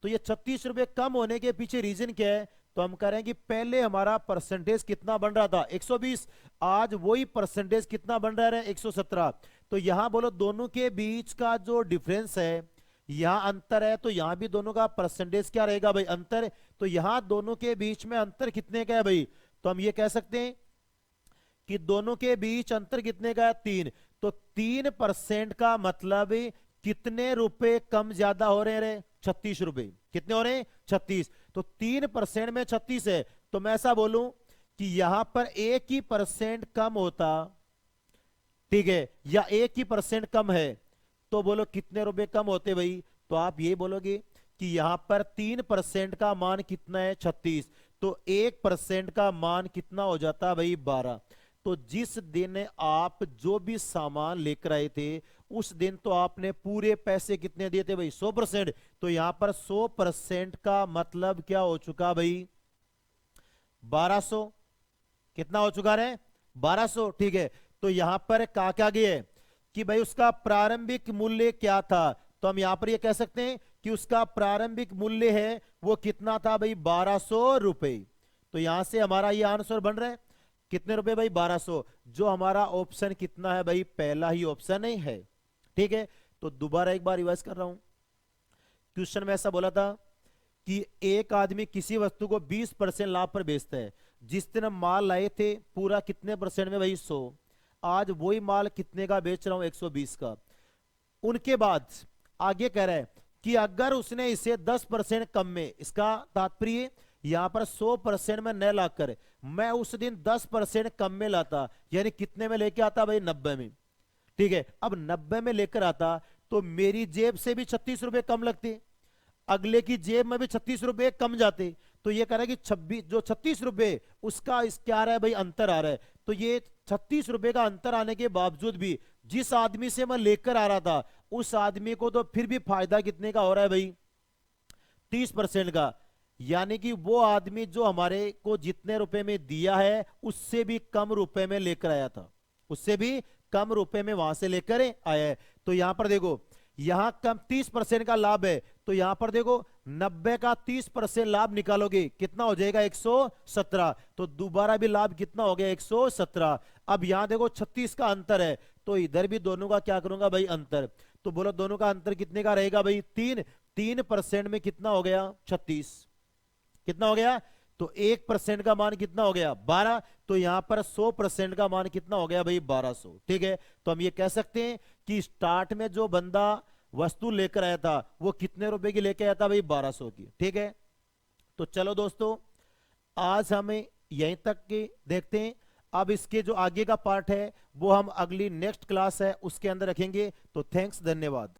तो ये 36 रुपए कम होने के पीछे रीजन क्या है, तो हम कह रहे हैं कि पहले हमारा परसेंटेज कितना बन रहा था, 120, आज वही परसेंटेज कितना बन रहा है, 117। तो यहां बोलो दोनों के बीच का जो डिफरेंस है, यहां अंतर है, तो यहां भी दोनों का परसेंटेज क्या रहेगा भाई, अंतर। तो यहां दोनों के बीच में अंतर कितने का है भाई, तो हम ये कह सकते हैं कि दोनों के बीच अंतर कितने का है, 3। तो 3% का मतलब कितने रुपए कम ज्यादा हो रहे हैं, 36 रुपए, कितने हो रहे हैं, 36। तो 3% में 36 है, तो मैं ऐसा बोलूं कि यहां पर 1% कम होता, ठीक है, या 1% कम है, तो बोलो कितने रुपए कम होते भाई, तो आप ये बोलोगे कि यहां पर 3% का मान कितना है, 36। तो 1% का मान कितना हो जाता भाई, 12। तो जिस दिन आप जो भी सामान लेकर आए थे उस दिन तो आपने पूरे पैसे कितने दिए थे भाई, 100%। तो यहां पर 100% का मतलब क्या हो चुका भाई, 1200। कितना हो चुका है, 1200। ठीक है, तो यहां पर कहा क्या गया है कि भाई उसका प्रारंभिक मूल्य क्या था, तो हम यहां पर ये कह सकते हैं कि उसका प्रारंभिक मूल्य है वो कितना था भाई, 1200 रुपए। तो यहां से हमारा ये आंसर बन रहा है कितने रुपए भाई, 1200, जो हमारा ऑप्शन कितना है भाई, पहला ही ऑप्शन है। ठीक है, तो दोबारा एक बार रिवाइज कर रहा हूं, क्वेश्चन में ऐसा बोला था कि एक आदमी किसी वस्तु को 20% लाभ पर बेचता है, जिस दिन हम माल लाए थे पूरा कितने परसेंट में भाई, 100, आज वही माल कितने का बेच रहा हूं, 120 का। उनके बाद आगे कह रहा है कि अगर उसने इसे 10% कम में, इसका तात्पर्य यहां पर 100% में न लाकर मैं उस दिन 10% कम में लाता, यानी कितने में लेके आता भाई, 90 में। ठीक है, अब 90 में लेकर आता तो मेरी जेब से भी 36 रुपए कम लगते, अगले की जेब में भी 36 रुपए कम जाते। तो ये कह रहा है कि 26, जो 36 रुपए उसका इस क्या आ रहा है भाई, अंतर आ रहा है। तो ये 36 रुपए का अंतर आने के बावजूद भी जिस आदमी से मैं लेकर आ रहा था उस आदमी को तो फिर भी फायदा कितने का हो रहा है भाई, 30% का। यानी कि वो आदमी जो हमारे को जितने रुपए में दिया है उससे भी कम रुपए में लेकर आया था, उससे भी कम रुपए में वहां से लेकर आया है। तो यहां पर देखो, यहां कम 30% का लाभ है, तो यहां पर देखो 90 का 30% लाभ निकालोगे कितना हो जाएगा, 117। तो दोबारा भी लाभ कितना हो गया, 117। अब यहां देखो 36 का अंतर है, तो इधर भी दोनों का क्या करूंगा भाई, अंतर। तो बोलो दोनों का अंतर कितने का रहेगा भाई, 3% में कितना हो गया, 36, कितना हो गया, तो 1% का मान कितना हो गया, 12। तो यहां पर 100% का मान कितना हो गया भाई, 1200। ठीक है, तो हम ये कह सकते हैं कि स्टार्ट में जो बंदा वस्तु लेकर आया था वो कितने रुपए की लेकर आया था भाई, 1200 की। ठीक है, तो चलो दोस्तों आज हमें यहीं तक के देखते हैं। अब इसके जो आगे का पार्ट है वो हम अगली नेक्स्ट क्लास है उसके अंदर रखेंगे। तो थैंक्स, धन्यवाद।